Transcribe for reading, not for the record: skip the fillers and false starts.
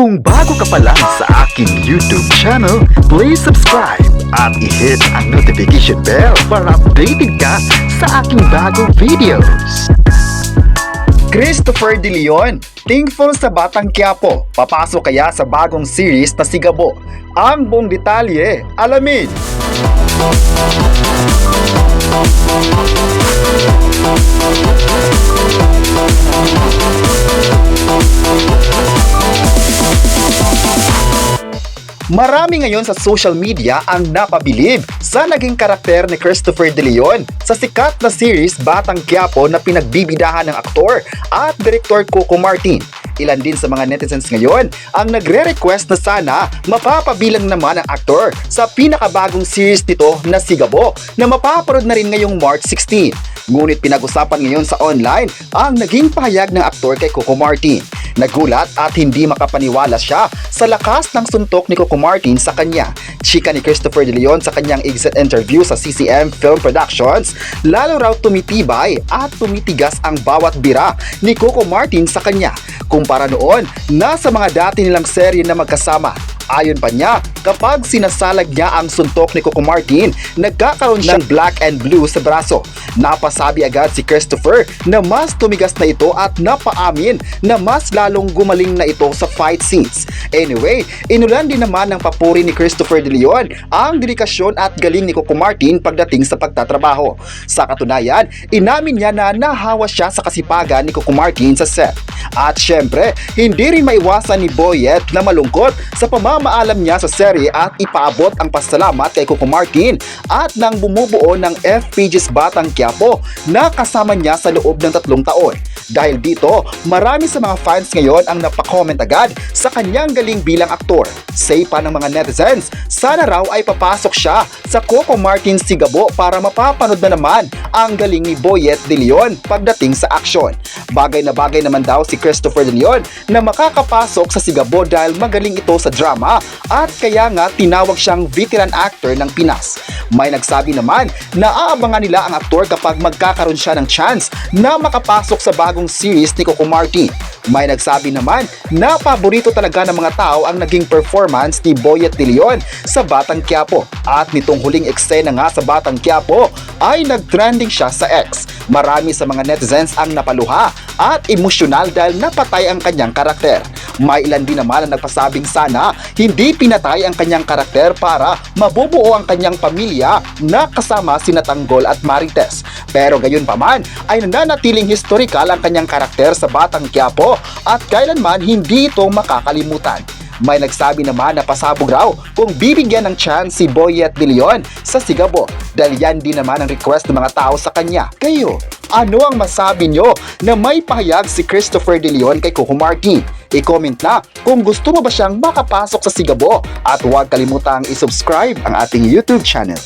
Kung bago ka pa lang sa aking YouTube channel, please subscribe at i-hit ang notification bell para updated ka sa aking bagong videos. Christopher De Leon, thankful sa Batang Quiapo, papasok kaya sa bagong series na Sigabo? Ang buong detalye, alamin! Marami ngayon sa social media ang napabilib sa naging karakter ni Christopher De Leon sa sikat na series Batang Quiapo na pinagbibidahan ng aktor at direktor Coco Martin. Ilan din sa mga netizens ngayon ang nagre-request na sana mapapabilang naman ang aktor sa pinakabagong series nito na Sigabo na mapapanood na rin ngayong March 16. Ngunit pinag-usapan ngayon sa online ang naging pahayag ng aktor kay Coco Martin. Nagulat at hindi makapaniwala siya sa lakas ng suntok ni Coco Martin sa kanya. Chika ni Christopher De Leon sa kanyang exit interview sa CCM Film Productions, lalo raw tumitibay at tumitigas ang bawat bira ni Coco Martin sa kanya kumpara noon na sa mga dati nilang serye na magkasama. Ayon pa niya, kapag sinasalag niya ang suntok ni Coco Martin, nagkakaroon siyang black and blue sa braso. Napasabi agad si Christopher na mas tumigas na ito at napaamin na mas lalong gumaling na ito sa fight scenes. Anyway, inulan din naman ng papuri ni Christopher De Leon ang dedikasyon at galing ni Coco Martin pagdating sa pagtatrabaho. Sa katunayan, inamin niya na nahawa siya sa kasipagan ni Coco Martin sa set. At syempre, hindi rin maiwasan ni Boyet na malungkot sa pamamaalam niya sa serye at ipaabot ang pasalamat kay Coco Martin at nang bumubuo ng FPG's Batang Quiapo na kasama niya sa loob ng 3 taon. Dahil dito, marami sa mga fans ngayon ang napakomment agad sa kanyang galing bilang aktor. Say pa ng mga netizens, sana raw ay papasok siya sa Coco Martin Sigabo para mapapanood na naman ang galing ni Boyet De Leon pagdating sa aksyon. Bagay na bagay naman daw si Christopher De Leon na makakapasok sa Sigabo dahil magaling ito sa drama at kaya nga tinawag siyang veteran actor ng Pinas. May nagsabi naman na aabangan nila ang aktor kapag magkakaroon siya ng chance na makapasok sa bagong series ni Coco Martin. May nagsabi naman na paborito talaga ng mga tao ang naging performance ni Boyet De Leon sa Batang Quiapo. At nitong huling eksena nga sa Batang Quiapo ay nag-trending siya sa X. Marami sa mga netizens ang napaluha at emosyonal dahil napatay ang kanyang karakter. May ilan din naman ang nagpasabing sana hindi pinatay ang kanyang karakter para mabubuo ang kanyang pamilya na kasama sina Tanggol at Marites. Pero gayon pa man ay nananatiling historical ang kanyang karakter sa Batang Quiapo at kailanman hindi ito makakalimutan. May nagsabi naman na pasabog raw kung bibigyan ng chance si Boyet De Leon sa Sigabo dahil yan din naman ang request ng mga tao sa kanya. Kayo, ano ang masabi nyo na may pahayag si Christopher De Leon kay Coco Martin? I-comment na kung gusto mo ba siyang makapasok sa Sigabo at huwag kalimutang i-subscribe ang ating YouTube channel.